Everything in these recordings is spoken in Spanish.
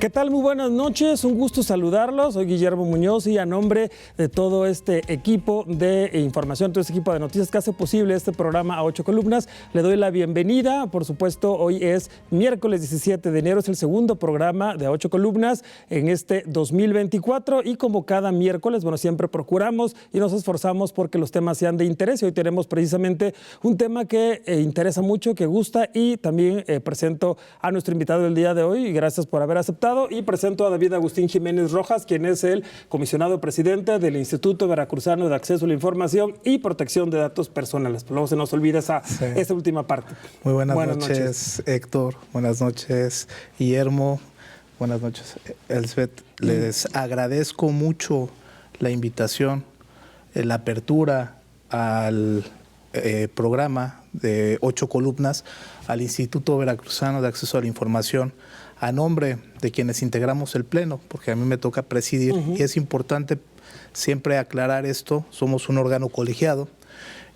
¿Qué tal? Muy buenas noches, un gusto saludarlos. Soy Guillermo Muñoz y a nombre de todo este equipo de información, todo este equipo de noticias que hace posible este programa a 8 columnas, le doy la bienvenida. Por supuesto, hoy es miércoles 17 de enero, es el segundo programa de a 8 columnas en este 2024 y como cada miércoles, bueno, siempre procuramos y nos esforzamos porque los temas sean de interés y hoy tenemos precisamente un tema que interesa mucho, que gusta y también presento a nuestro invitado del día de hoy y gracias por haber aceptado. Y presento a David Agustín Jiménez Rojas, quien es el comisionado presidente del Instituto Veracruzano de Acceso a la Información y Protección de Datos Personales. Luego se nos olvida esa última parte. Muy buenas noches, Héctor. Buenas noches, Guillermo. Buenas noches, Elsbeth. Les agradezco mucho la invitación, la apertura al programa de 8 columnas al Instituto Veracruzano de Acceso a la Información, a nombre de quienes integramos el Pleno, porque a mí me toca presidir y es importante siempre aclarar esto. Somos un órgano colegiado.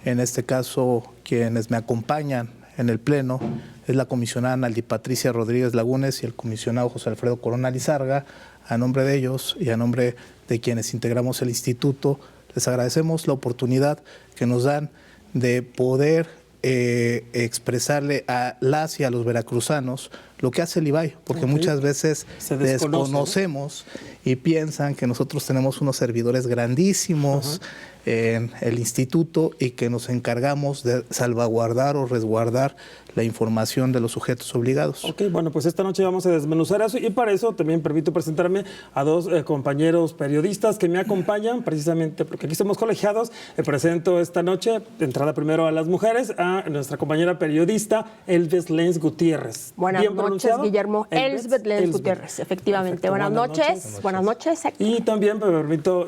En este caso, quienes me acompañan en el Pleno es la comisionada Naldi Patricia Rodríguez Lagunes y el comisionado José Alfredo Corona Lizarga. A nombre de ellos y a nombre de quienes integramos el instituto, les agradecemos la oportunidad que nos dan de poder expresarle a las y a los veracruzanos lo que hace el IVAI, porque muchas veces desconocemos y piensan que nosotros tenemos unos servidores grandísimos en el instituto y que nos encargamos de salvaguardar o resguardar la información de los sujetos obligados. Ok, bueno, pues esta noche vamos a desmenuzar eso y para eso también permito presentarme a dos compañeros periodistas que me acompañan, precisamente porque aquí somos colegiados. Presento esta noche, de entrada primero a las mujeres, a nuestra compañera periodista Elsbeth Lenz Gutiérrez. Buenas noches, Guillermo. Elsbeth Lenz Gutiérrez, efectivamente. Buenas noches. Buenas noches. Y también me permito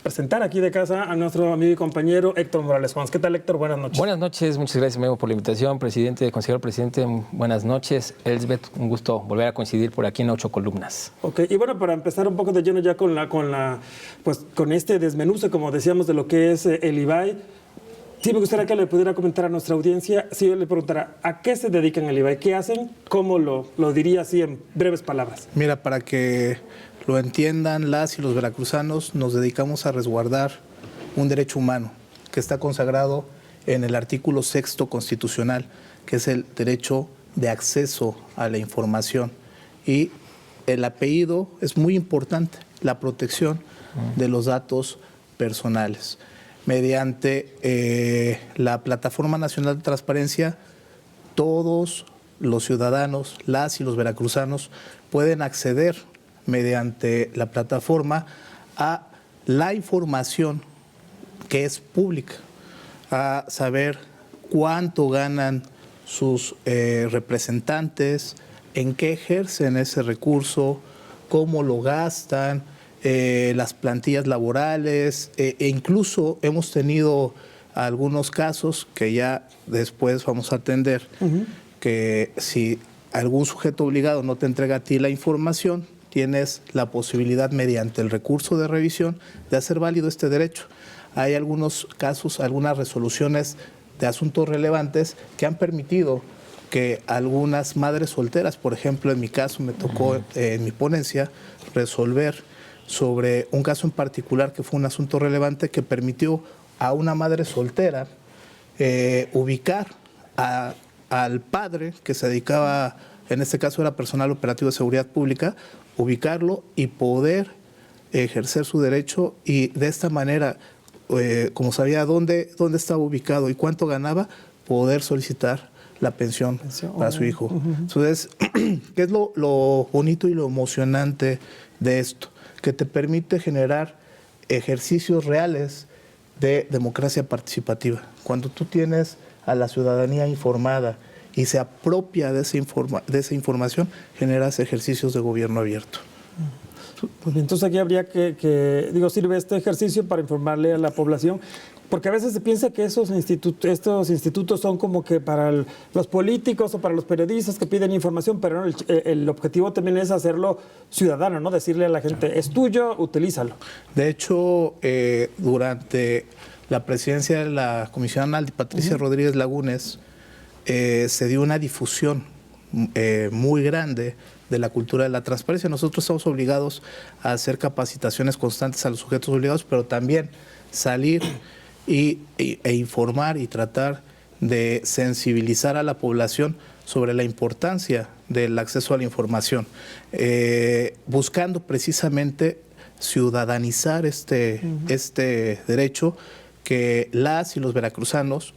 presentar aquí de casa a nuestro amigo y compañero Héctor Morales Juan. ¿Qué tal, Héctor? Buenas noches. Buenas noches, muchas gracias, Memo, por la invitación, consejero presidente. Buenas noches, Elsbeth, un gusto volver a coincidir por aquí en 8 columnas. Ok, y bueno, para empezar un poco de lleno ya con este desmenuce, como decíamos, de lo que es el IVAI, sí me gustaría que le pudiera comentar a nuestra audiencia, si yo le preguntara, ¿a qué se dedican el IVAI? ¿Qué hacen? ¿Cómo lo diría así en breves palabras? Mira, para que lo entiendan las y los veracruzanos, nos dedicamos a resguardar un derecho humano que está consagrado en el artículo 6º constitucional, que es el derecho de acceso a la información. Y el apellido es muy importante, la protección de los datos personales. Mediante la Plataforma Nacional de Transparencia, todos los ciudadanos, las y los veracruzanos, pueden acceder mediante la plataforma a la información que es pública, a saber cuánto ganan sus representantes, en qué ejercen ese recurso, cómo lo gastan, las plantillas laborales, e incluso hemos tenido algunos casos que ya después vamos a atender, que si algún sujeto obligado no te entrega a ti la información, tienes la posibilidad mediante el recurso de revisión de hacer válido este derecho. Hay algunos casos, algunas resoluciones de asuntos relevantes que han permitido que algunas madres solteras, por ejemplo, en mi caso me tocó en mi ponencia resolver sobre un caso en particular que fue un asunto relevante que permitió a una madre soltera ubicar al padre que se dedicaba, en este caso era personal operativo de seguridad pública, ubicarlo y poder ejercer su derecho y de esta manera, como sabía dónde estaba ubicado y cuánto ganaba, poder solicitar la pensión para su hijo. Entonces, ¿qué es lo bonito y lo emocionante de esto? Que te permite generar ejercicios reales de democracia participativa. Cuando tú tienes a la ciudadanía informada y se apropia de esa información, generas ejercicios de gobierno abierto. Pues entonces aquí habría sirve este ejercicio para informarle a la población, porque a veces se piensa que estos institutos son como que para los políticos o para los periodistas que piden información, pero no, el objetivo también es hacerlo ciudadano, ¿no? Decirle a la gente, es tuyo, utilízalo. De hecho, durante la presidencia de la comisionada Naldi Patricia Rodríguez Lagunes, se dio una difusión muy grande de la cultura de la transparencia. Nosotros estamos obligados a hacer capacitaciones constantes a los sujetos obligados, pero también salir e informar y tratar de sensibilizar a la población sobre la importancia del acceso a la información, buscando precisamente ciudadanizar este derecho, que las y los veracruzanos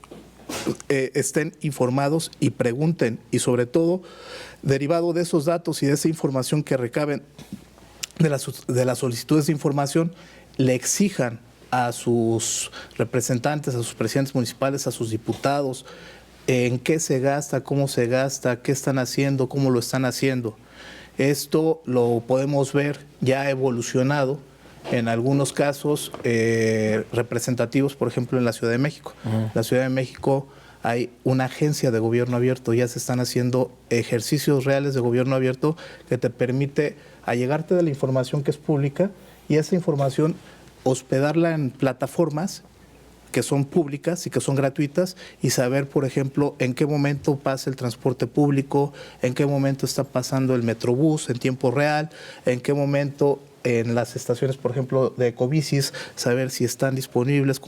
estén informados y pregunten, y sobre todo, derivado de esos datos y de esa información que recaben de las solicitudes de información, le exijan a sus representantes, a sus presidentes municipales, a sus diputados, en qué se gasta, cómo se gasta, qué están haciendo, cómo lo están haciendo. Esto lo podemos ver ya evolucionado en algunos casos representativos, por ejemplo, en la Ciudad de México. En la Ciudad de México hay una agencia de gobierno abierto, ya se están haciendo ejercicios reales de gobierno abierto que te permite allegarte de la información que es pública y esa información hospedarla en plataformas que son públicas y que son gratuitas, y saber, por ejemplo, en qué momento pasa el transporte público, en qué momento está pasando el Metrobús en tiempo real, en qué momento en las estaciones, por ejemplo, de ecobicis, saber si están disponibles,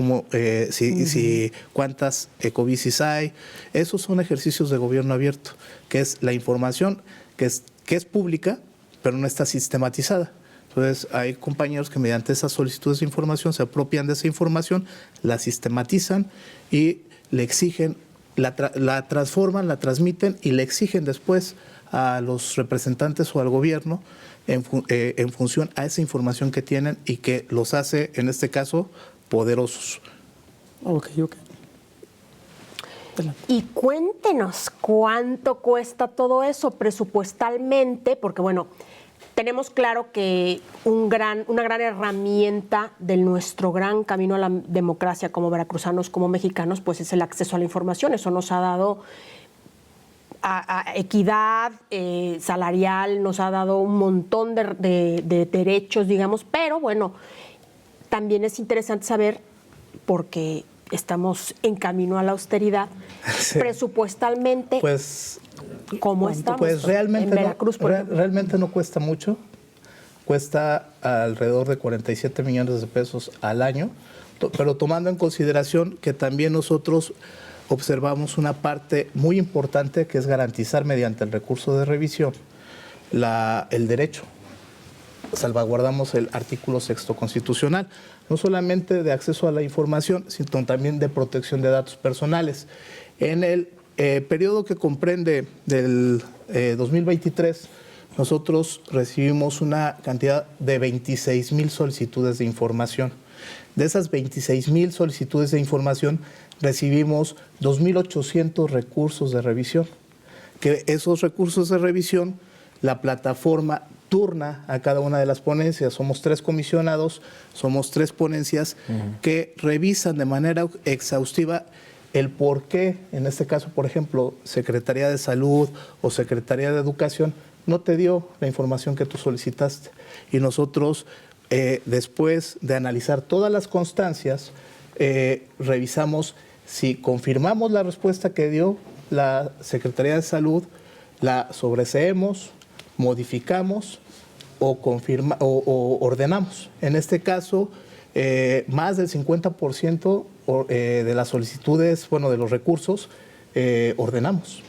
cuántas ecobicis hay. Esos son ejercicios de gobierno abierto, que es la información que es pública, pero no está sistematizada. Entonces, hay compañeros que mediante esas solicitudes de información se apropian de esa información, la sistematizan y le exigen, la transforman, la transmiten y le exigen después a los representantes o al gobierno en función a esa información que tienen y que los hace, en este caso, poderosos. Ok. Y cuéntenos cuánto cuesta todo eso presupuestalmente, porque bueno, tenemos claro que una gran herramienta de nuestro gran camino a la democracia como veracruzanos, como mexicanos, pues es el acceso a la información. Eso nos ha dado a equidad salarial, nos ha dado un montón de derechos, digamos, pero bueno, también es interesante saber, porque estamos en camino a la austeridad, sí, presupuestalmente, pues, ¿cómo estamos? Pues realmente, en Veracruz, realmente no cuesta mucho, cuesta alrededor de 47 millones de pesos al año, pero tomando en consideración que también nosotros observamos una parte muy importante, que es garantizar mediante el recurso de revisión el derecho. Salvaguardamos el artículo 6º constitucional, no solamente de acceso a la información, sino también de protección de datos personales. En el periodo que comprende del 2023, nosotros recibimos una cantidad de 26,000 solicitudes de información. De esas 26,000 solicitudes de información, recibimos 2,800 recursos de revisión. Que esos recursos de revisión, la plataforma turna a cada una de las ponencias. Somos 3 comisionados, somos 3 ponencias que revisan de manera exhaustiva el por qué, en este caso, por ejemplo, Secretaría de Salud o Secretaría de Educación no te dio la información que tú solicitaste. Y nosotros, después de analizar todas las constancias, revisamos si confirmamos la respuesta que dio la Secretaría de Salud, la sobreseemos, modificamos o ordenamos. En este caso, más del 50% de las solicitudes, de los recursos, ordenamos.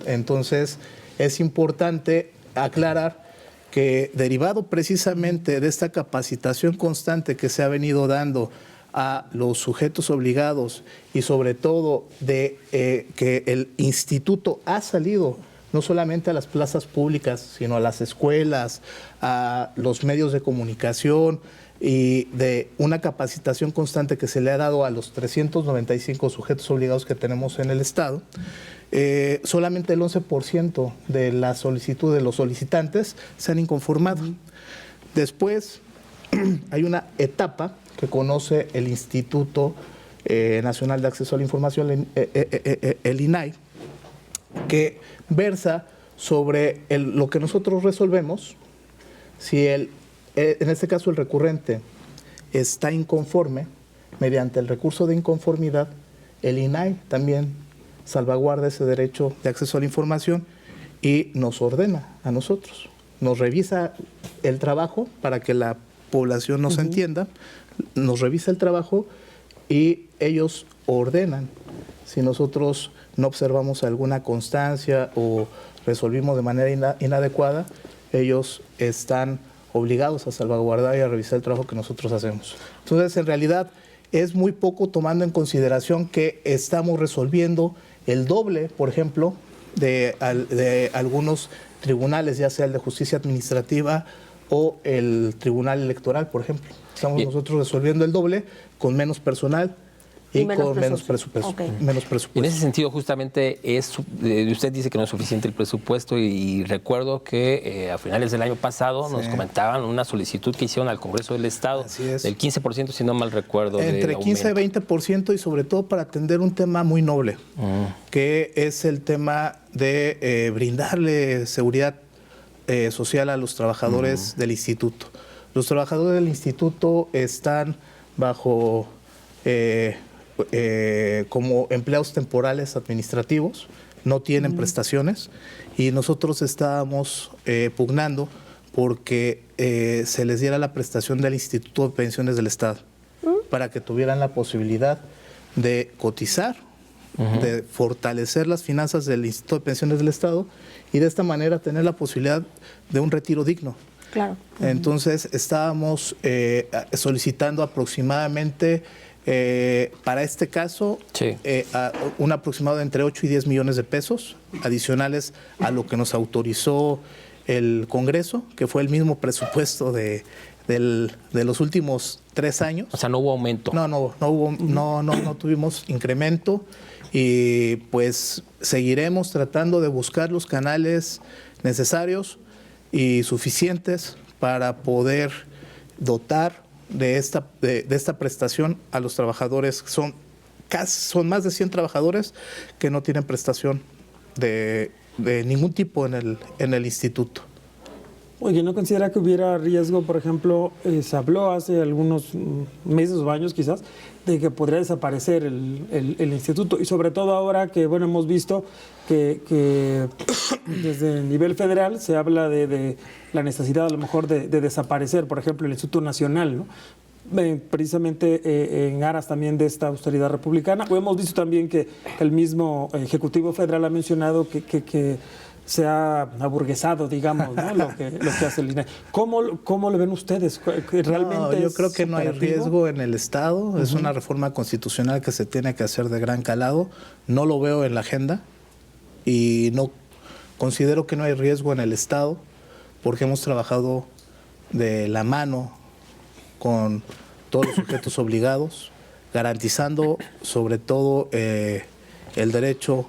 Entonces, es importante aclarar que, derivado precisamente de esta capacitación constante que se ha venido dando a los sujetos obligados y sobre todo de que el instituto ha salido no solamente a las plazas públicas, sino a las escuelas, a los medios de comunicación, y de una capacitación constante que se le ha dado a los 395 sujetos obligados que tenemos en el Estado, solamente el 11% de la solicitud de los solicitantes se han inconformado. Después hay una etapa que conoce el Instituto Nacional de Acceso a la Información, el INAI, que versa sobre lo que nosotros resolvemos. Si en este caso el recurrente está inconforme, mediante el recurso de inconformidad, el INAI también salvaguarda ese derecho de acceso a la información y nos ordena a nosotros. nos revisa el trabajo para que la población nos entienda, nos revisa el trabajo y ellos ordenan. Si nosotros no observamos alguna constancia o resolvimos de manera inadecuada, ellos están obligados a salvaguardar y a revisar el trabajo que nosotros hacemos. Entonces, en realidad, es muy poco tomando en consideración que estamos resolviendo el doble, por ejemplo, de algunos tribunales, ya sea el de justicia administrativa o el tribunal electoral, por ejemplo. Estamos nosotros resolviendo el doble con menos personal y con menos presupuesto. Okay. En ese sentido, justamente, usted dice que no es suficiente el presupuesto y recuerdo que a finales del año pasado nos comentaban una solicitud que hicieron al Congreso del Estado del 15%, si no mal recuerdo. Entre 15 y 20%, y sobre todo para atender un tema muy noble, que es el tema de brindarle seguridad social a los trabajadores del instituto. Los trabajadores del instituto están bajo como empleados temporales administrativos, no tienen prestaciones, y nosotros estábamos pugnando porque se les diera la prestación del Instituto de Pensiones del Estado, para que tuvieran la posibilidad de cotizar, de fortalecer las finanzas del Instituto de Pensiones del Estado y de esta manera tener la posibilidad de un retiro digno. Claro. Entonces estábamos solicitando aproximadamente para este caso un aproximado de entre 8 y 10 millones de pesos adicionales a lo que nos autorizó el Congreso, que fue el mismo presupuesto de los últimos 3 años. O sea, no hubo aumento. No tuvimos incremento, y pues seguiremos tratando de buscar los canales necesarios y suficientes para poder dotar de esta prestación a los trabajadores. Son más de 100 trabajadores que no tienen prestación de ningún tipo en el instituto. Oye, ¿no considera que hubiera riesgo? Por ejemplo, se habló hace algunos meses o años quizás de que podría desaparecer el instituto, y sobre todo ahora que, bueno, hemos visto que desde el nivel federal se habla de la necesidad a lo mejor de desaparecer, por ejemplo, el Instituto Nacional, ¿no? Precisamente en aras también de esta austeridad republicana. O hemos visto también que el mismo Ejecutivo Federal ha mencionado que se ha aburguesado, digamos, ¿no? lo que hace el INAI. ¿Cómo lo ven ustedes? ¿Realmente yo creo que no hay riesgo en el Estado. Es una reforma constitucional que se tiene que hacer de gran calado. No lo veo en la agenda y no considero que no hay riesgo en el Estado, porque hemos trabajado de la mano con todos los sujetos obligados, garantizando sobre todo el derecho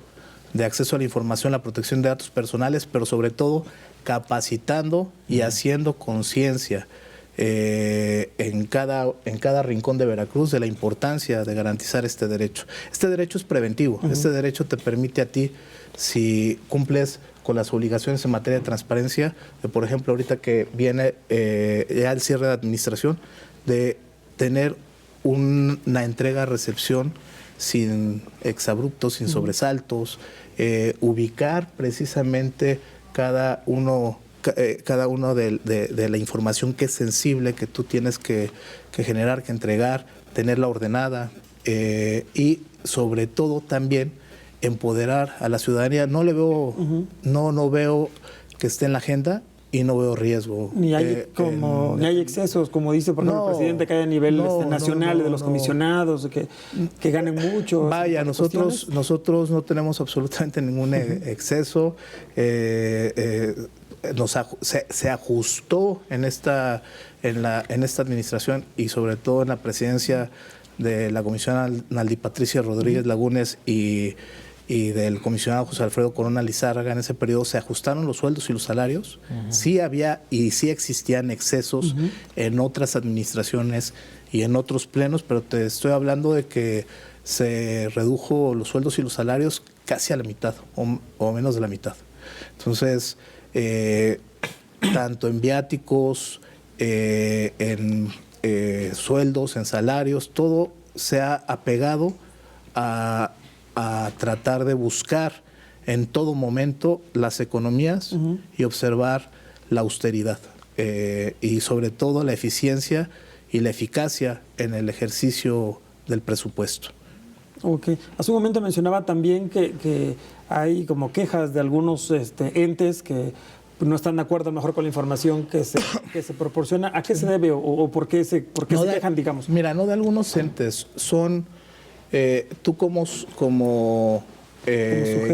de acceso a la información, la protección de datos personales, pero sobre todo capacitando y haciendo conciencia en cada rincón de Veracruz de la importancia de garantizar este derecho. Este derecho es preventivo. Este derecho te permite a ti, si cumples con las obligaciones en materia de transparencia, por ejemplo, ahorita que viene ya el cierre de administración, de tener una entrega-recepción sin exabruptos, sin sobresaltos, ubicar precisamente cada uno de la información que es sensible, que tú tienes que generar, que entregar, tenerla ordenada, y sobre todo también empoderar a la ciudadanía. No veo que esté en la agenda y no veo riesgo. Ni hay excesos, como dice por ejemplo el presidente, que hay a nivel nacional de los comisionados, que ganen mucho. Vaya, nosotros no tenemos absolutamente ningún exceso. Se ajustó en esta administración, y sobre todo en la presidencia de la comisionada Naldi Patricia Rodríguez Lagunes y del comisionado José Alfredo Corona Lizárraga. En ese periodo se ajustaron los sueldos y los salarios. Sí había y sí existían excesos en otras administraciones y en otros plenos, pero te estoy hablando de que se redujo los sueldos y los salarios casi a la mitad o menos de la mitad. Entonces, tanto en viáticos, en sueldos, en salarios, todo se ha apegado a tratar de buscar en todo momento las economías y observar la austeridad y sobre todo la eficiencia y la eficacia en el ejercicio del presupuesto. Ok. Hace un momento mencionaba también que hay como quejas de algunos entes que no están de acuerdo a lo mejor con la información que se proporciona. ¿A qué se debe o por qué se quejan, digamos? Mira, no de algunos entes, son tú como sujeto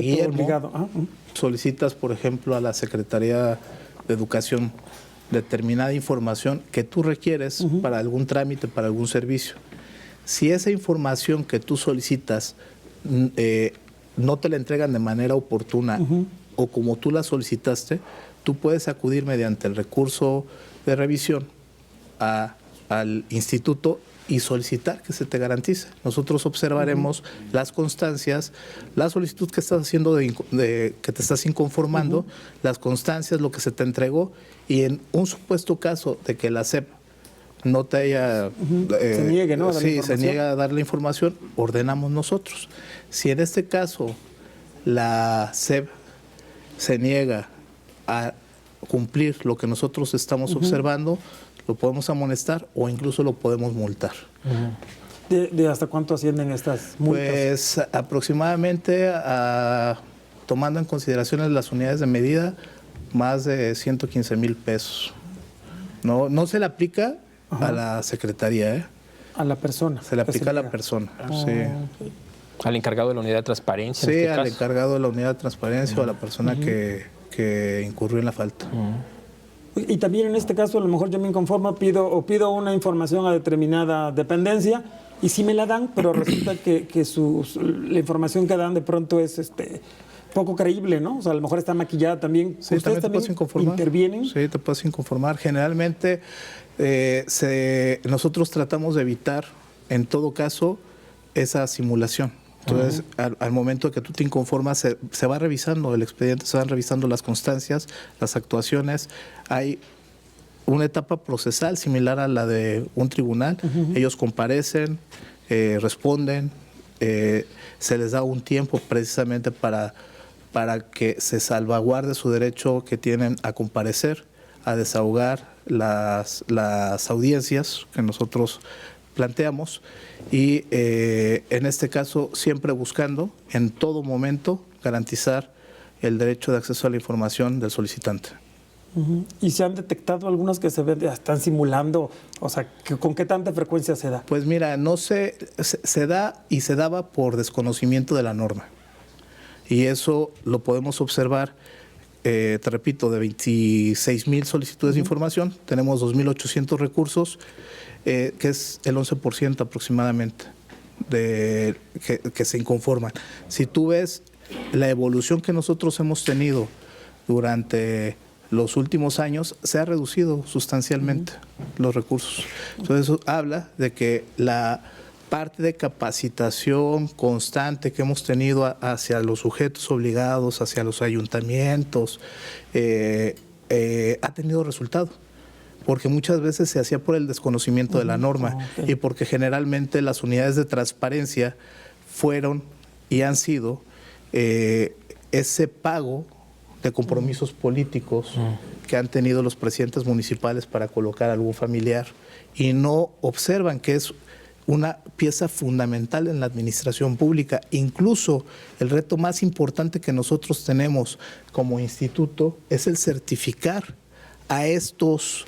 Guillermo, obligado. solicitas, por ejemplo, a la Secretaría de Educación determinada información que tú requieres para algún trámite, para algún servicio. Si esa información que tú solicitas no te la entregan de manera oportuna o como tú la solicitaste, tú puedes acudir mediante el recurso de revisión al instituto y solicitar que se te garantice. Nosotros observaremos las constancias, la solicitud que estás haciendo que te estás inconformando, las constancias, lo que se te entregó, y en un supuesto caso de que la SEP no te haya... se niegue, ¿no? Sí, se niega a dar la información, ordenamos nosotros. Si en este caso la SEP se niega a cumplir lo que nosotros estamos observando, lo podemos amonestar o incluso lo podemos multar. ¿De hasta cuánto ascienden estas multas? Pues aproximadamente, tomando en consideración las unidades de medida, más de 115,000 pesos. No se le aplica a la Secretaría, A la persona. Se le aplica a la persona, sí. Okay. Al encargado de la unidad de transparencia. Sí, en este al caso. encargado de la unidad de transparencia o a la persona que incurrió en la falta. Y también en este caso, a lo mejor yo me inconformo, pido una información a determinada dependencia y sí me la dan, pero resulta que la información que dan de pronto es poco creíble, ¿no? O sea, a lo mejor está maquillada también. Sí, ¿Ustedes también intervienen? Sí, te puedes inconformar. Generalmente nosotros tratamos de evitar, en todo caso, esa simulación. Entonces, al momento que tú te inconformas, se va revisando el expediente, se van revisando las constancias, las actuaciones. Hay una etapa procesal similar a la de un tribunal. Ellos comparecen, responden, se les da un tiempo precisamente para que se salvaguarde su derecho que tienen a comparecer, a desahogar las audiencias que nosotros planteamos y en este caso siempre buscando en todo momento garantizar el derecho de acceso a la información del solicitante. ¿Y se han detectado algunas que están simulando? O sea, ¿con qué tanta frecuencia se da? Pues mira, se da y se daba por desconocimiento de la norma. Y eso lo podemos observar, te repito, de 26,000 solicitudes de información, tenemos 2,800 recursos, que es el 11% aproximadamente que se inconforman. Si tú ves la evolución que nosotros hemos tenido durante los últimos años, se ha reducido sustancialmente los recursos. Entonces eso habla de que la parte de capacitación constante que hemos tenido hacia los sujetos obligados, hacia los ayuntamientos, ha tenido resultado. Porque muchas veces se hacía por el desconocimiento de la norma y porque generalmente las unidades de transparencia fueron y han sido ese pago de compromisos políticos que han tenido los presidentes municipales para colocar a algún familiar y no observan que es una pieza fundamental en la administración pública. Incluso el reto más importante que nosotros tenemos como instituto es el certificar a estos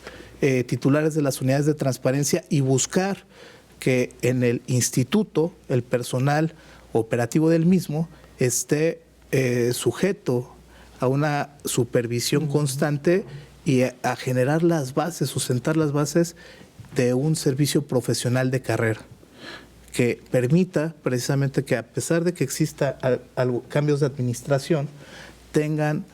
titulares de las unidades de transparencia y buscar que en el instituto el personal operativo del mismo esté sujeto a una supervisión constante y a generar las bases, sustentar las bases de un servicio profesional de carrera que permita precisamente que a pesar de que exista cambios de administración, tengan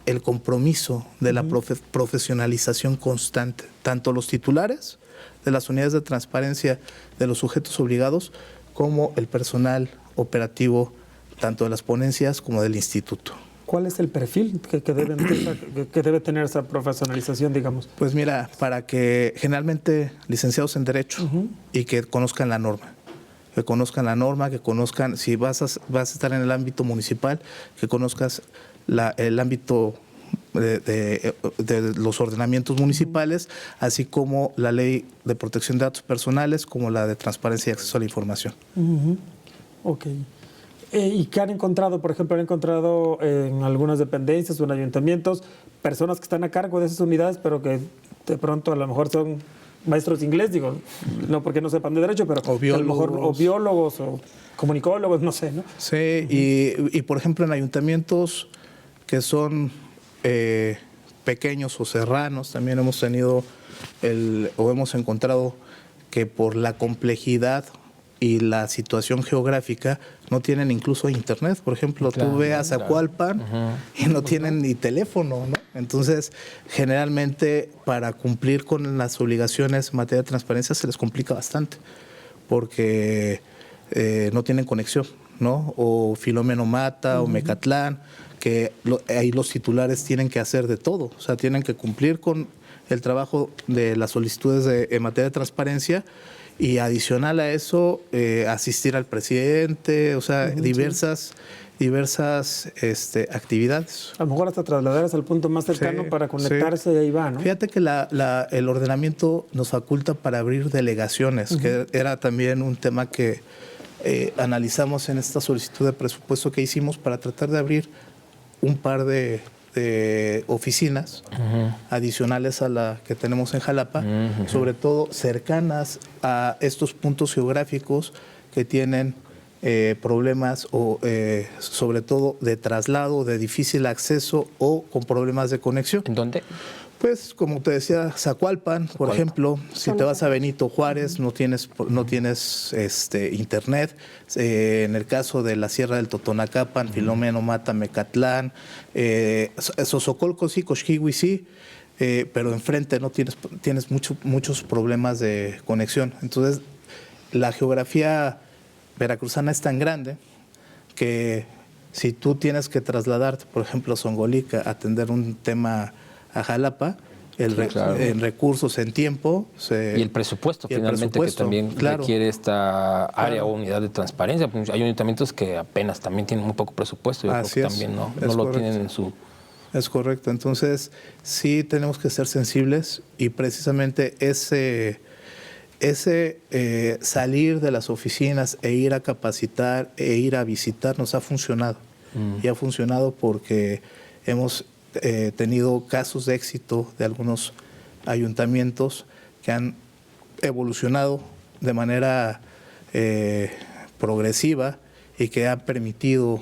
el compromiso de la profesionalización constante, tanto los titulares de las unidades de transparencia de los sujetos obligados como el personal operativo tanto de las ponencias como del instituto. ¿Cuál es el perfil que debe tener esa profesionalización, digamos? Pues mira, para que generalmente licenciados en Derecho y que conozcan la norma. Que conozcan la norma, que conozcan, si vas a estar en el ámbito municipal, que conozcas el ámbito de los ordenamientos municipales, así como la Ley de Protección de Datos Personales, como la de Transparencia y Acceso a la Información. Ok. ¿Y qué han encontrado? Por ejemplo, han encontrado en algunas dependencias o en ayuntamientos personas que están a cargo de esas unidades, pero que de pronto a lo mejor son maestros de inglés, digo, no porque no sepan de derecho, pero o biólogos, a lo mejor, o biólogos o comunicólogos, no sé, ¿no? Sí, y por ejemplo en ayuntamientos que son pequeños o serranos, también hemos tenido hemos encontrado que por la complejidad y la situación geográfica no tienen incluso internet. Por ejemplo, claro, tú veas a Zacualpan y no tienen ni teléfono, ¿no? Entonces, generalmente para cumplir con las obligaciones en materia de transparencia se les complica bastante porque no tienen conexión, ¿no? O Filomeno Mata o Mecatlán, que ahí los titulares tienen que hacer de todo, o sea, tienen que cumplir con el trabajo de las solicitudes en materia de transparencia y adicional a eso asistir al presidente, o sea, diversas actividades. A lo mejor hasta trasladarse al punto más cercano para conectarse y ahí va, ¿no? Fíjate que el ordenamiento nos faculta para abrir delegaciones, que era también un tema que analizamos en esta solicitud de presupuesto que hicimos para tratar de abrir un par de oficinas adicionales a la que tenemos en Jalapa, sobre todo cercanas a estos puntos geográficos que tienen problemas o sobre todo de traslado, de difícil acceso o con problemas de conexión. ¿En dónde? Pues como te decía, Zacualpan, por ejemplo, si te vas a Benito Juárez no tienes internet. En el caso de la Sierra del Totonacapan, Filomeno Mata, Mecatlán, Sosocolco sí, Coxquihui sí, pero enfrente no tienes muchos problemas de conexión. Entonces, la geografía veracruzana es tan grande que si tú tienes que trasladarte, por ejemplo, a Zongolica, a atender un tema a Jalapa, en recursos, en tiempo. Y el presupuesto, finalmente, que también requiere esta área o unidad de transparencia. Hay ayuntamientos que apenas también tienen muy poco presupuesto. Yo creo que también no lo tienen en su... Es correcto. Entonces, sí tenemos que ser sensibles y precisamente ese salir de las oficinas e ir a capacitar e ir a visitar nos ha funcionado. Y ha funcionado porque hemos tenido casos de éxito de algunos ayuntamientos que han evolucionado de manera progresiva y que han permitido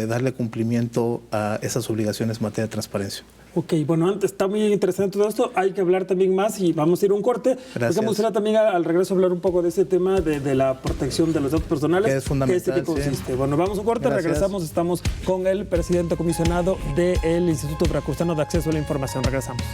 darle cumplimiento a esas obligaciones en materia de transparencia. Ok, bueno, antes está muy interesante todo esto, hay que hablar también más y vamos a ir a un corte. Gracias. Me gustaría también al regreso hablar un poco de ese tema de la protección de los datos personales. Que es fundamental. ¿Qué consiste? Bueno, vamos a un corte, Gracias. Regresamos, estamos con el presidente comisionado del Instituto Veracruzano de Acceso a la Información. Regresamos.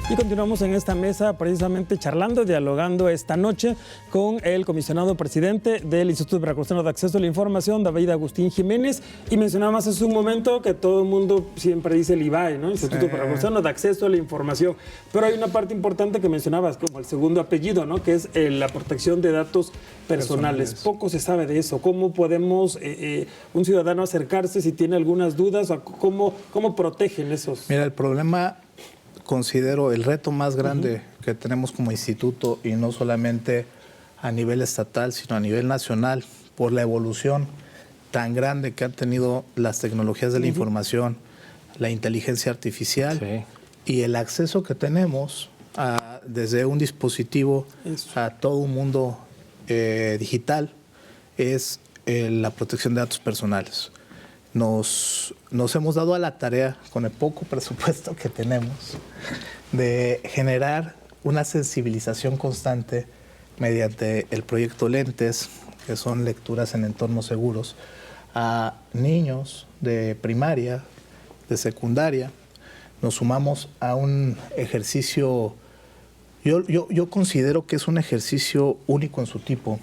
Y continuamos en esta mesa precisamente charlando, dialogando esta noche con el comisionado presidente del Instituto Veracruzano de Acceso a la Información, David Agustín Jiménez. Y mencionabas hace un momento que todo el mundo siempre dice el IVAE, ¿no? Instituto Veracruzano de Acceso a la Información. Pero hay una parte importante que mencionabas, como el segundo apellido, ¿no? Que es la protección de datos personales. Poco se sabe de eso. ¿Cómo podemos un ciudadano acercarse si tiene algunas dudas? ¿Cómo protegen esos? Mira, el problema, considero el reto más grande que tenemos como instituto, y no solamente a nivel estatal, sino a nivel nacional, por la evolución tan grande que han tenido las tecnologías de la información, la inteligencia artificial y el acceso que tenemos desde un dispositivo a todo un mundo digital, es la protección de datos personales. Nos hemos dado a la tarea, con el poco presupuesto que tenemos, de generar una sensibilización constante mediante el proyecto Lentes, que son lecturas en entornos seguros, a niños de primaria, de secundaria. Nos sumamos a un ejercicio, yo considero que es un ejercicio único en su tipo,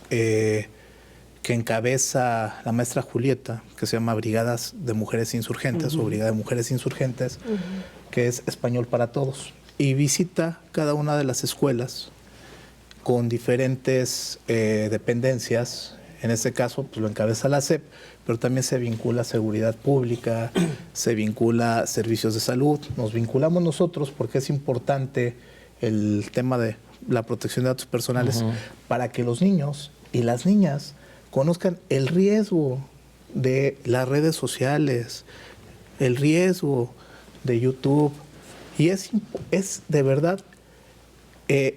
que encabeza la maestra Julieta, que se llama Brigadas de Mujeres Insurgentes o Brigada de Mujeres Insurgentes, que es Español para Todos. Y visita cada una de las escuelas con diferentes dependencias. En este caso, pues lo encabeza la SEP, pero también se vincula a seguridad pública, se vincula a servicios de salud. Nos vinculamos nosotros porque es importante el tema de la protección de datos personales para que los niños y las niñas conozcan el riesgo de las redes sociales, el riesgo de YouTube. Y es de verdad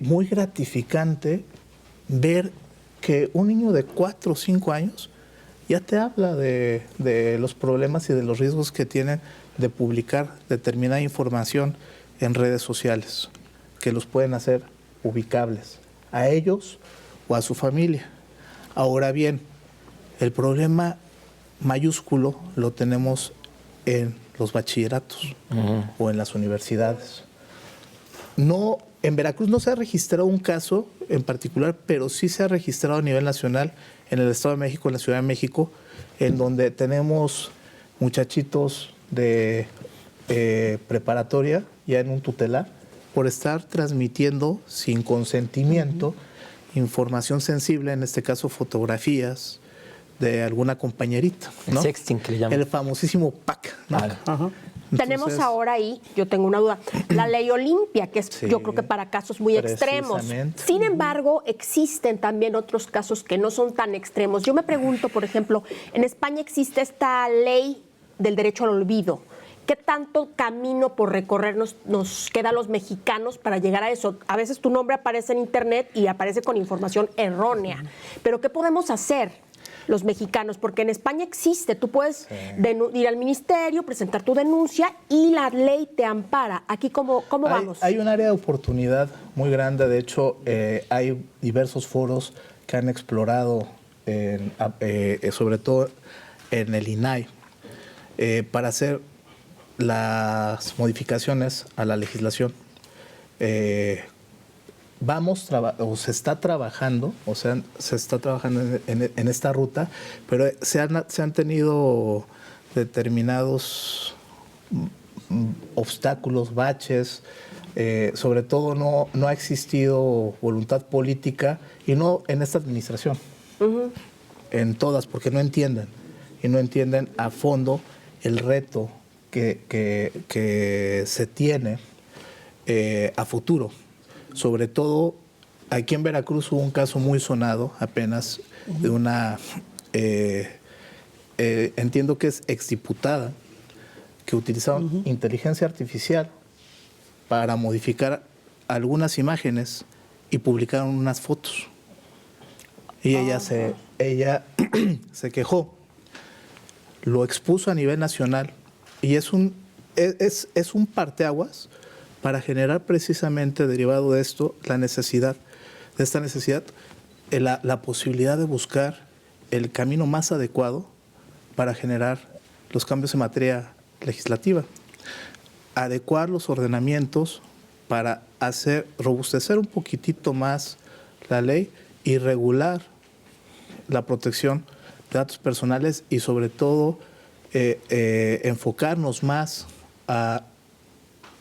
muy gratificante ver que un niño de 4 o 5 años ya te habla de los problemas y de los riesgos que tienen de publicar determinada información en redes sociales, que los pueden hacer ubicables a ellos o a su familia. Ahora bien, el problema mayúsculo lo tenemos en los bachilleratos o en las universidades. No, en Veracruz no se ha registrado un caso en particular, pero sí se ha registrado a nivel nacional en el Estado de México, en la Ciudad de México, en donde tenemos muchachitos de preparatoria ya en un tutelar por estar transmitiendo sin consentimiento información sensible, en este caso fotografías de alguna compañerita, ¿no? El sexting que le llaman. El famosísimo pack, ¿no? Entonces, tenemos ahora ahí, yo tengo una duda, la ley Olimpia, que es yo creo que para casos muy extremos. Sin embargo, existen también otros casos que no son tan extremos. Yo me pregunto, por ejemplo, en España existe esta ley del derecho al olvido. ¿Qué tanto camino por recorrer nos queda a los mexicanos para llegar a eso? A veces tu nombre aparece en internet y aparece con información errónea. Pero ¿qué podemos hacer los mexicanos? Porque en España existe, tú puedes ir al ministerio, presentar tu denuncia y la ley te ampara. Aquí, ¿cómo vamos? Hay un área de oportunidad muy grande. De hecho, hay diversos foros que han explorado, sobre todo en el INAI, para hacer las modificaciones a la legislación. Se está trabajando, en esta ruta, pero se han tenido determinados obstáculos, baches, sobre todo no ha existido voluntad política, y no en esta administración, en todas, porque no entienden a fondo el reto que se tiene a futuro. Sobre todo, aquí en Veracruz hubo un caso muy sonado apenas de una, entiendo que es exdiputada, que utilizaron inteligencia artificial para modificar algunas imágenes y publicaron unas fotos. Y ella se quejó, lo expuso a nivel nacional, y es un parteaguas para generar precisamente, derivado de esto, la posibilidad de buscar el camino más adecuado para generar los cambios en materia legislativa, adecuar los ordenamientos para robustecer un poquitito más la ley y regular la protección de datos personales, y sobre todo enfocarnos más a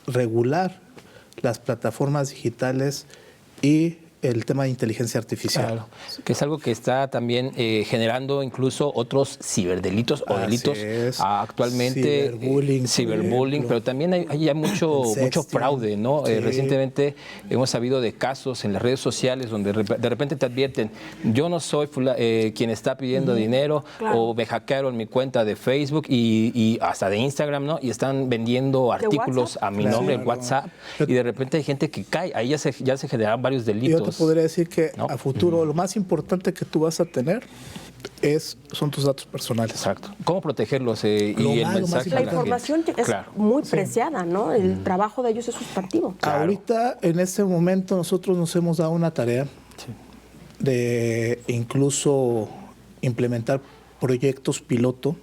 regular las plataformas digitales y el tema de inteligencia artificial. Claro, que es algo que está también generando incluso otros ciberdelitos o delitos actualmente. Ciberbullying, pero también hay mucho fraude, ¿no? Sí. Recientemente hemos sabido de casos en las redes sociales donde de repente te advierten, yo no soy quien está pidiendo dinero, o me hackearon mi cuenta de Facebook y hasta de Instagram, ¿no? Y están vendiendo artículos a mi nombre en WhatsApp, y de repente hay gente que cae, ahí ya se generan varios delitos. Podría decir que a futuro lo más importante que tú vas a tener son tus datos personales. Exacto. ¿Cómo protegerlos? Y Lo el más mensaje La a la información gente. es Claro. muy preciada, ¿no? El trabajo de ellos es sustantivo. Claro. Ahorita, en este momento, nosotros nos hemos dado una tarea de incluso implementar proyectos piloto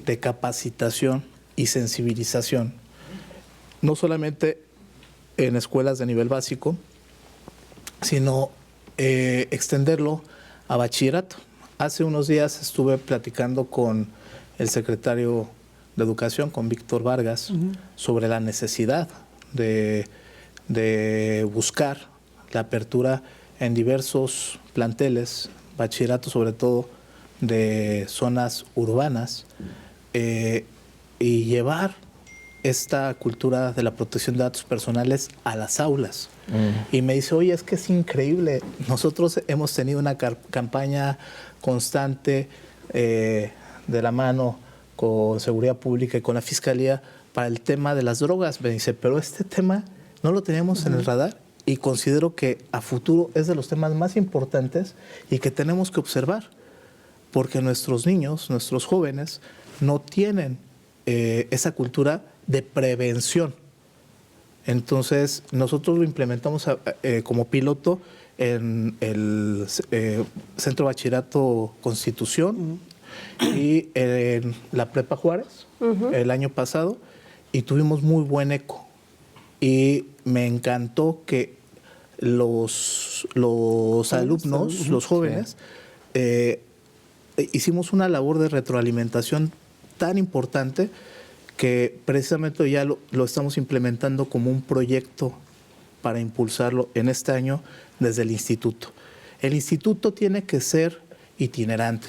de capacitación y sensibilización, no solamente en escuelas de nivel básico, sino extenderlo a bachillerato. Hace unos días estuve platicando con el secretario de Educación, con Víctor Vargas, sobre la necesidad de buscar la apertura en diversos planteles, bachillerato sobre todo, de zonas urbanas, y llevar esta cultura de la protección de datos personales a las aulas. Y me dice, oye, es que es increíble. Nosotros hemos tenido una campaña constante de la mano con Seguridad Pública y con la Fiscalía para el tema de las drogas. Me dice, pero este tema no lo teníamos en el radar y considero que a futuro es de los temas más importantes y que tenemos que observar, porque nuestros niños, nuestros jóvenes, no tienen esa cultura de prevención. Entonces, nosotros lo implementamos como piloto en el Centro Bachillerato Constitución y en la Prepa Juárez el año pasado, y tuvimos muy buen eco. Y me encantó que los alumnos, los jóvenes, hicimos una labor de retroalimentación tan importante que precisamente ya lo estamos implementando como un proyecto para impulsarlo en este año desde el instituto. El instituto tiene que ser itinerante,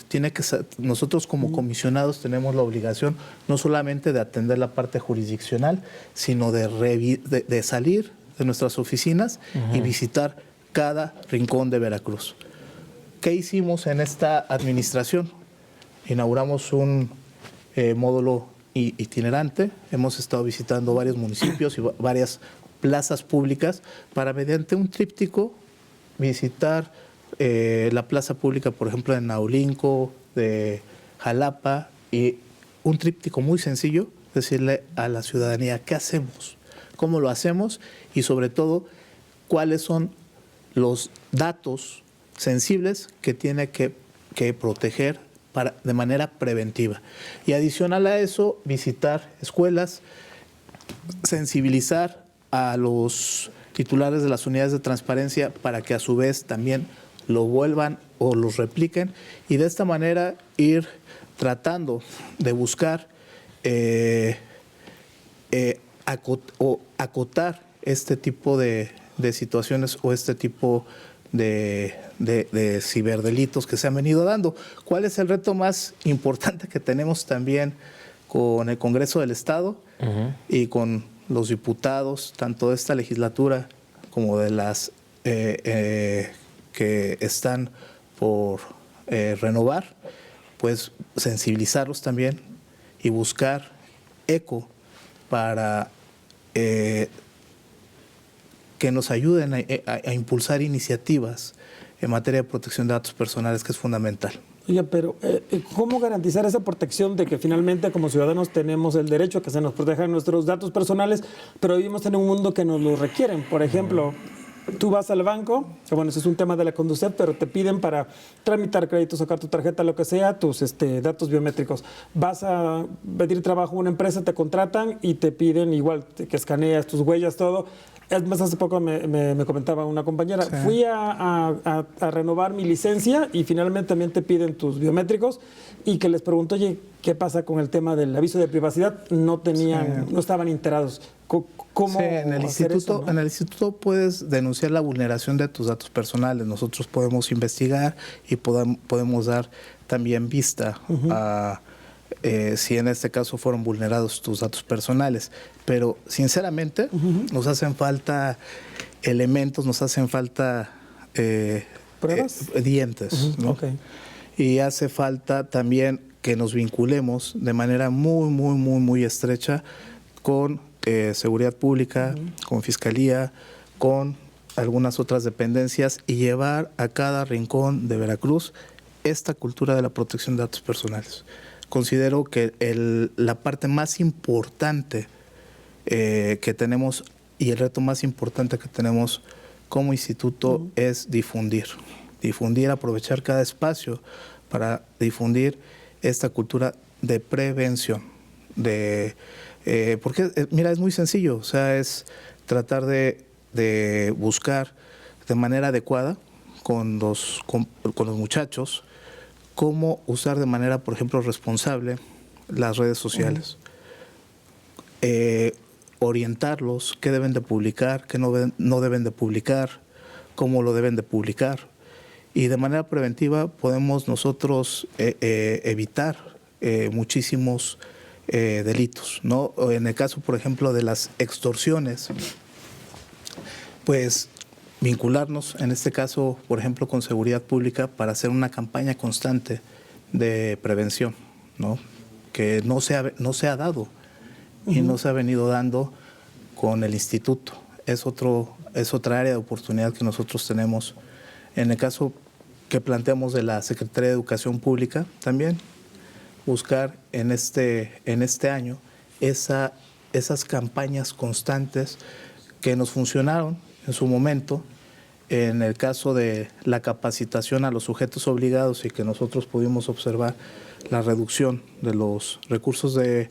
nosotros como comisionados tenemos la obligación no solamente de atender la parte jurisdiccional, sino de salir de nuestras oficinas y visitar cada rincón de Veracruz. ¿Qué hicimos en esta administración? Inauguramos un módulo itinerante, hemos estado visitando varios municipios y varias plazas públicas para, mediante un tríptico, visitar la plaza pública, por ejemplo, de Naulinco, de Jalapa, y un tríptico muy sencillo, decirle a la ciudadanía qué hacemos, cómo lo hacemos y sobre todo cuáles son los datos sensibles que tiene que proteger de manera preventiva. Y adicional a eso, visitar escuelas, sensibilizar a los titulares de las unidades de transparencia para que a su vez también lo vuelvan o los repliquen, y de esta manera ir tratando de buscar acotar este tipo de situaciones o este tipo de ciberdelitos que se han venido dando. ¿Cuál es el reto más importante que tenemos también con el Congreso del Estado y con los diputados, tanto de esta legislatura como de las que están por renovar? Pues sensibilizarlos también y buscar eco para que nos ayuden a impulsar iniciativas en materia de protección de datos personales, que es fundamental. Oye, pero ¿cómo garantizar esa protección de que finalmente como ciudadanos tenemos el derecho a que se nos protejan nuestros datos personales, pero vivimos en un mundo que nos lo requieren? Por ejemplo, tú vas al banco, que bueno, ese es un tema de la Conducef, pero te piden para tramitar créditos, sacar tu tarjeta, lo que sea, tus datos biométricos. Vas a pedir trabajo a una empresa, te contratan y te piden igual que escaneas tus huellas, todo. Es más, hace poco me comentaba una compañera, sí, fui a renovar mi licencia y finalmente también te piden tus biométricos, y que les pregunto, oye, ¿qué pasa con el tema del aviso de privacidad? No tenían, sí, no estaban enterados. ¿Cómo sí, en el instituto, eso, ¿no? En el instituto puedes denunciar la vulneración de tus datos personales. Nosotros podemos investigar y podemos dar también vista a si en este caso fueron vulnerados tus datos personales. Pero sinceramente nos hacen falta elementos, nos hacen falta dientes, ¿no? Okay. Y hace falta también que nos vinculemos de manera muy estrecha con Seguridad Pública, con Fiscalía, con algunas otras dependencias, y llevar a cada rincón de Veracruz esta cultura de la protección de datos personales. Considero que la parte más importante que tenemos y el reto más importante que tenemos como instituto es difundir, aprovechar cada espacio para difundir esta cultura de prevención. Porque, mira, es muy sencillo, o sea, es tratar de buscar de manera adecuada con los muchachos cómo usar de manera, por ejemplo, responsable las redes sociales. Orientarlos, qué deben de publicar, qué no deben de publicar, cómo lo deben de publicar. Y de manera preventiva podemos nosotros evitar muchísimos delitos, ¿no? En el caso, por ejemplo, de las extorsiones, pues vincularnos, en este caso, por ejemplo, con seguridad pública para hacer una campaña constante de prevención, ¿no? Que no se ha dado y no se ha venido dando con el instituto. Es otra área de oportunidad que nosotros tenemos. En el caso que planteamos de la Secretaría de Educación Pública, también buscar en este año esas campañas constantes que nos funcionaron en su momento. En el caso de la capacitación a los sujetos obligados y que nosotros pudimos observar la reducción de los recursos de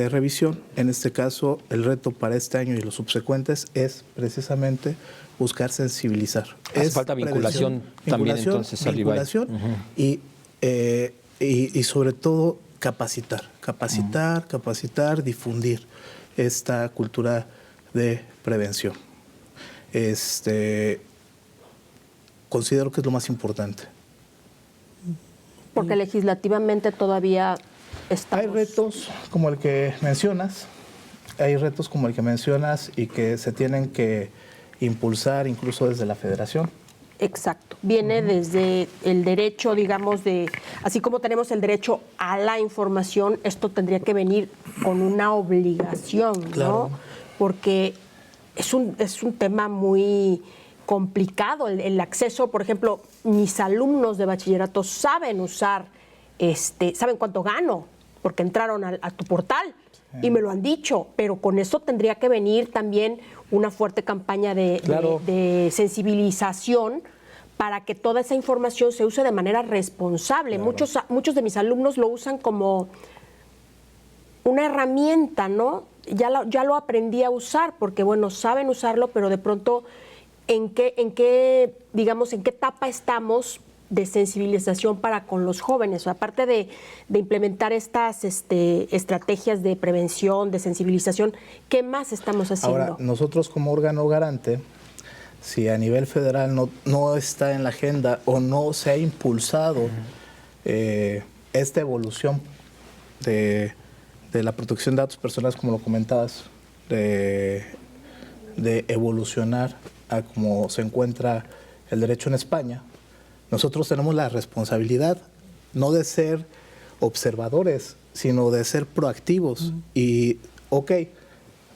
revisión, en este caso el reto para este año y los subsecuentes es precisamente buscar sensibilizar. Hace falta vinculación también entonces, vinculación y sobre todo capacitar, difundir esta cultura de prevención. Considero que es lo más importante. Porque legislativamente todavía estamos... Hay retos como el que mencionas, y que se tienen que impulsar incluso desde la Federación. Exacto. Viene desde el derecho, digamos, así como tenemos el derecho a la información, esto tendría que venir con una obligación, claro, ¿no? Porque es un tema muy complicado el acceso. Por ejemplo, mis alumnos de bachillerato saben usar, saben cuánto gano, porque entraron a tu portal y me lo han dicho, pero con eso tendría que venir también una fuerte campaña de sensibilización para que toda esa información se use de manera responsable. Claro. Muchos de mis alumnos lo usan como una herramienta, ¿no? Ya lo aprendí a usar, porque bueno, saben usarlo, pero de pronto ¿en qué etapa estamos de sensibilización para con los jóvenes? Aparte de implementar estas estrategias de prevención, de sensibilización, ¿qué más estamos haciendo? Ahora, nosotros como órgano garante, si a nivel federal no está en la agenda o no se ha impulsado esta evolución de la protección de datos personales, como lo comentabas, de evolucionar a cómo se encuentra el derecho en España, nosotros tenemos la responsabilidad no de ser observadores, sino de ser proactivos. Y,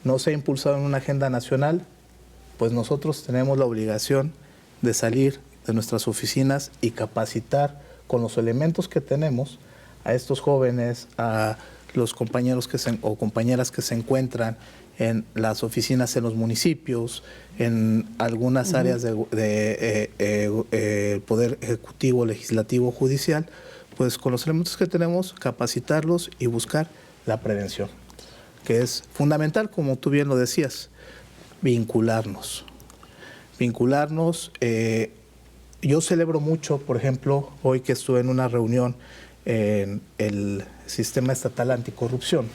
no se ha impulsado en una agenda nacional, pues nosotros tenemos la obligación de salir de nuestras oficinas y capacitar con los elementos que tenemos a estos jóvenes, a los compañeros o compañeras que se encuentran en las oficinas en los municipios, en algunas áreas del Poder Ejecutivo, Legislativo, Judicial, pues con los elementos que tenemos, capacitarlos y buscar la prevención, que es fundamental, como tú bien lo decías, vincularnos. Yo celebro mucho, por ejemplo, hoy que estuve en una reunión en el Sistema Estatal Anticorrupción,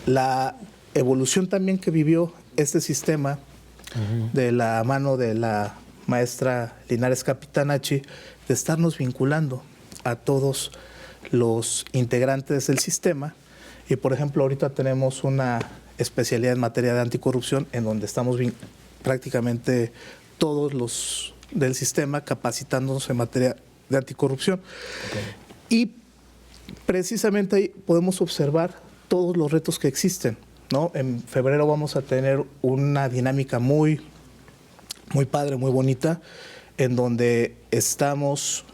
la evolución también que vivió este sistema de la mano de la maestra Linares Capitanachi, de estarnos vinculando a todos los integrantes del sistema. Y por ejemplo, ahorita tenemos una especialidad en materia de anticorrupción en donde estamos prácticamente todos los del sistema capacitándonos en materia de anticorrupción. Y precisamente ahí podemos observar todos los retos que existen, ¿no? En febrero vamos a tener una dinámica muy padre, muy bonita, en donde estamos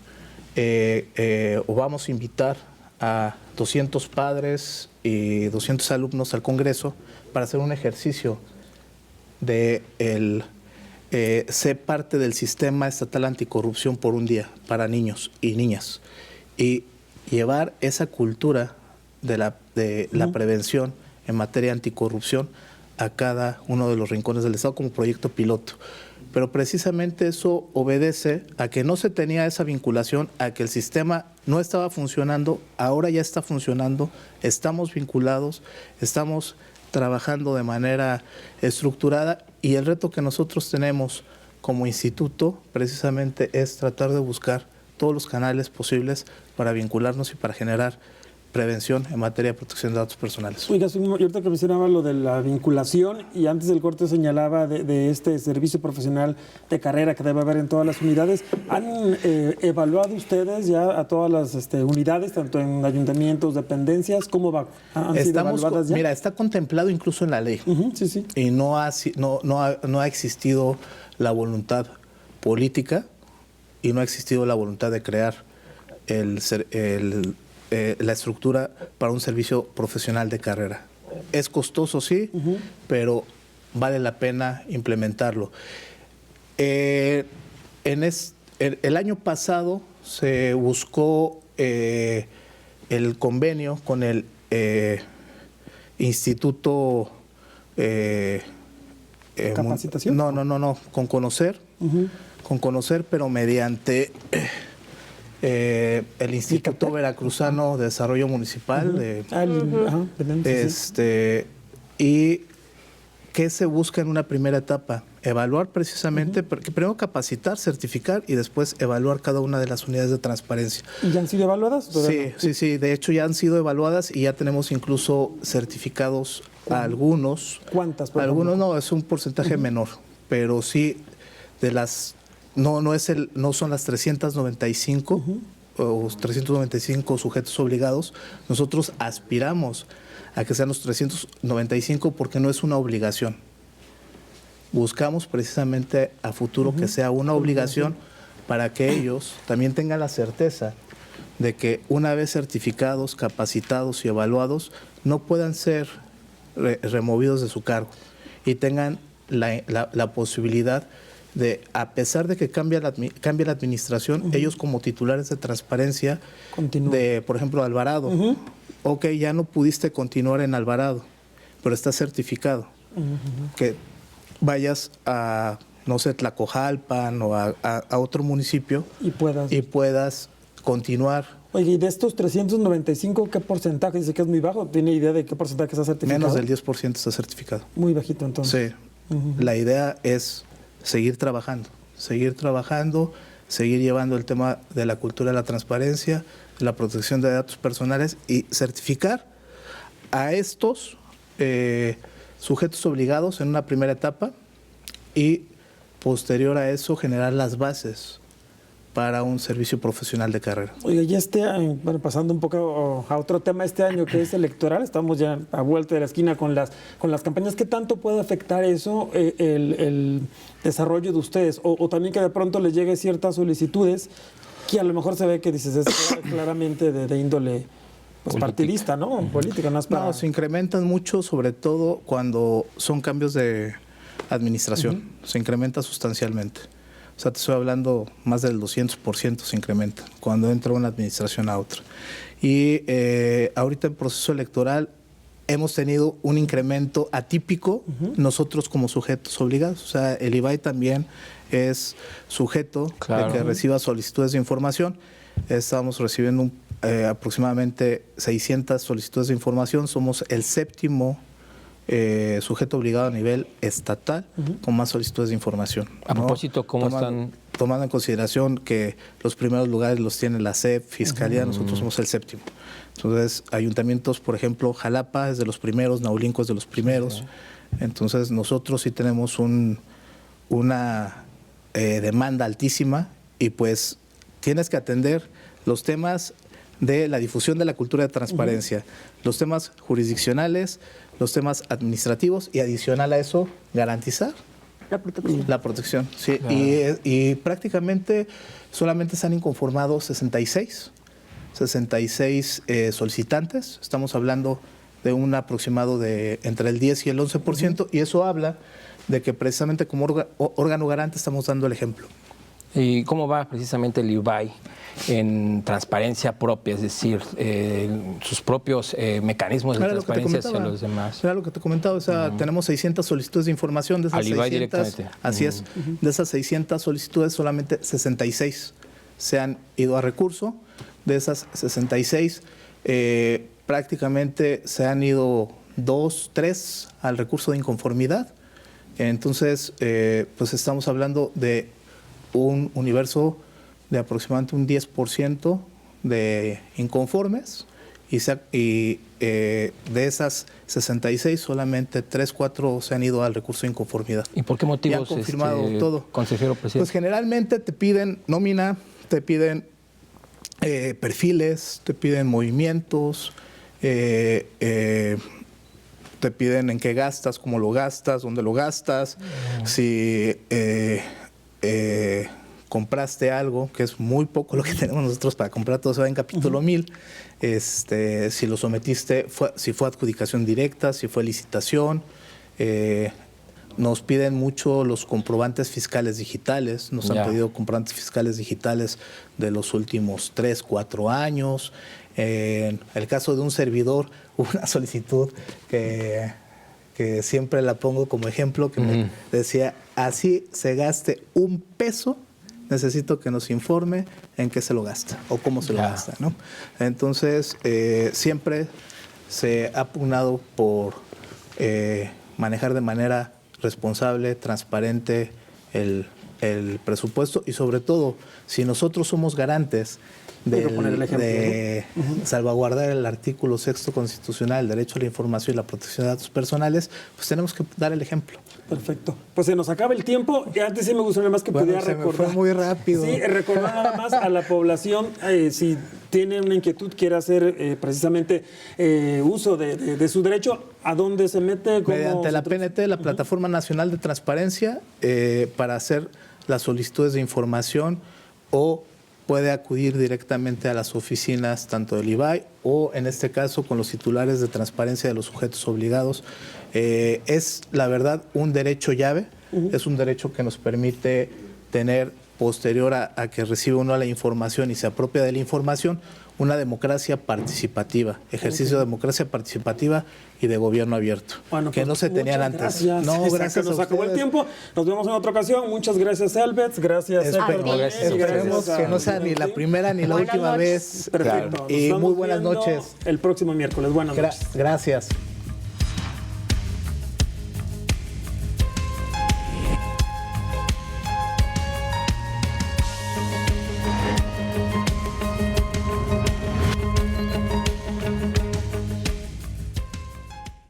o vamos a invitar a 200 padres y 200 alumnos al Congreso para hacer un ejercicio de ser parte del sistema estatal anticorrupción por un día para niños y niñas y llevar esa cultura de la prevención en materia anticorrupción a cada uno de los rincones del Estado como proyecto piloto. Pero precisamente eso obedece a que no se tenía esa vinculación, a que el sistema no estaba funcionando, ahora ya está funcionando, estamos vinculados, estamos trabajando de manera estructurada y el reto que nosotros tenemos como instituto precisamente es tratar de buscar todos los canales posibles para vincularnos y para generar prevención en materia de protección de datos personales. Oiga, y ahorita que mencionaba lo de la vinculación y antes del corte señalaba de este servicio profesional de carrera que debe haber en todas las unidades, ¿han evaluado ustedes ya a todas las unidades, tanto en ayuntamientos, dependencias? ¿Cómo va? ¿Han sido evaluadas ya? Mira, está contemplado incluso en la ley. Sí, sí. Y no ha existido la voluntad política y no ha existido la voluntad de crear la estructura para un servicio profesional de carrera. Es costoso, sí, pero vale la pena implementarlo. El año pasado se buscó el convenio con el Instituto... ¿Capacitación? No, con Conocer, pero mediante... el Instituto Veracruzano de Desarrollo Municipal y ¿qué se busca en una primera etapa? Evaluar precisamente, porque primero capacitar, certificar y después evaluar cada una de las unidades de transparencia. ¿Y ya han sido evaluadas? Sí, de hecho ya han sido evaluadas y ya tenemos incluso certificados a algunos. ¿Cuántas? Algunos no, es un porcentaje menor, pero sí de las... No son las 395 o 395 sujetos obligados. Nosotros aspiramos a que sean los 395 porque no es una obligación. Buscamos precisamente a futuro que sea una obligación para que ellos también tengan la certeza de que una vez certificados, capacitados y evaluados, no puedan ser removidos de su cargo y tengan la posibilidad de, a pesar de que cambie la administración, ellos como titulares de transparencia, por ejemplo, Alvarado, ok, ya no pudiste continuar en Alvarado, pero estás certificado, que vayas a, no sé, Tlacojalpan o a otro municipio y puedas continuar. Oye, y de estos 395, ¿qué porcentaje? Dice que es muy bajo. ¿Tiene idea de qué porcentaje está certificado? Menos del 10% está certificado. Muy bajito, entonces. Sí. La idea es seguir trabajando, seguir llevando el tema de la cultura de la transparencia, de la protección de datos personales y certificar a estos sujetos obligados en una primera etapa y posterior a eso generar las bases para un servicio profesional de carrera. Oiga, ya bueno, pasando un poco a otro tema este año que es electoral, estamos ya a vuelta de la esquina con las campañas. ¿Qué tanto puede afectar eso el desarrollo de ustedes? O también que de pronto les llegue ciertas solicitudes que a lo mejor se ve que dices, es claramente de índole partidista, ¿no? Política, no es para... No, se incrementan mucho, sobre todo cuando son cambios de administración. Se incrementa sustancialmente. O sea, te estoy hablando más del 200% se incrementa cuando entra una administración a otra. Y ahorita en proceso electoral hemos tenido un incremento atípico nosotros como sujetos obligados. O sea, el IBAI también es sujeto de que reciba solicitudes de información. Estamos recibiendo aproximadamente 600 solicitudes de información. Somos el séptimo sujeto obligado a nivel estatal con más solicitudes de información. A propósito, ¿cómo están? Tomando en consideración que los primeros lugares los tiene la SEP, Fiscalía, nosotros somos el séptimo. Entonces, ayuntamientos, por ejemplo, Jalapa es de los primeros, Naulinco es de los primeros. Entonces, nosotros sí tenemos una demanda altísima y pues tienes que atender los temas de la difusión de la cultura de transparencia, los temas jurisdiccionales, los temas administrativos y adicional a eso, garantizar La protección. La protección, sí. Y prácticamente solamente se han inconformado 66 solicitantes. Estamos hablando de un aproximado de entre el 10 y el 11%, y eso habla de que precisamente como órgano garante estamos dando el ejemplo. ¿Y cómo va precisamente el IVAI en transparencia propia, es decir, sus propios mecanismos de transparencia hacia los demás? Era lo que te comentaba, o sea, tenemos 600 solicitudes de información, de esas al IVAI 600, directamente. Así es, de esas 600 solicitudes solamente 66 se han ido a recurso. De esas 66, prácticamente se han ido 2, 3 al recurso de inconformidad. Entonces, pues estamos hablando de un universo de aproximadamente un 10% de inconformes, y de esas 66 solamente 3, 4 se han ido al recurso de inconformidad. ¿Y por qué motivos, han confirmado todo. Consejero presidente? Pues generalmente te piden nómina, te piden perfiles, te piden movimientos, te piden en qué gastas, cómo lo gastas, dónde lo gastas, si compraste algo, que es muy poco lo que tenemos nosotros para comprar, todo se va en capítulo 1000, si lo sometiste, si fue adjudicación directa, si fue licitación. Nos piden mucho los comprobantes fiscales digitales, nos han pedido comprobantes fiscales digitales de los últimos 3, 4 años. En el caso de un servidor, hubo una solicitud que siempre la pongo como ejemplo, que me decía, así se gaste un peso, necesito que nos informe en qué se lo gasta o cómo se lo gasta, ¿no? Entonces, siempre se ha pugnado por manejar de manera responsable, transparente el presupuesto, y sobre todo, si nosotros somos garantes de salvaguardar el artículo 6º constitucional, el derecho a la información y la protección de datos personales, pues tenemos que dar el ejemplo. Perfecto. Pues se nos acaba el tiempo. Y antes sí me gustaría más que pudiera recordar. Me fue muy rápido. Sí, recordar nada más a la población, si tiene una inquietud, quiere hacer precisamente uso de su derecho, ¿a dónde se mete? Mediante la PNT, la Plataforma Nacional de Transparencia, para hacer las solicitudes de información, o puede acudir directamente a las oficinas tanto del IVAI o, en este caso, con los titulares de transparencia de los sujetos obligados. Es, la verdad, un derecho llave, es un derecho que nos permite tener, posterior a que recibe uno la información y se apropia de la información, una democracia participativa, ejercicio de democracia participativa y de gobierno abierto, bueno, que pues, no se tenían antes. Gracias. No, gracias nos a acabó el ustedes. tiempo. Nos vemos en otra ocasión. Muchas gracias, Elbets. Gracias, Esperemos que no sea ni la primera ni la última vez. Perfecto. Y muy buenas noches. El próximo miércoles. Buenas noches. Gracias.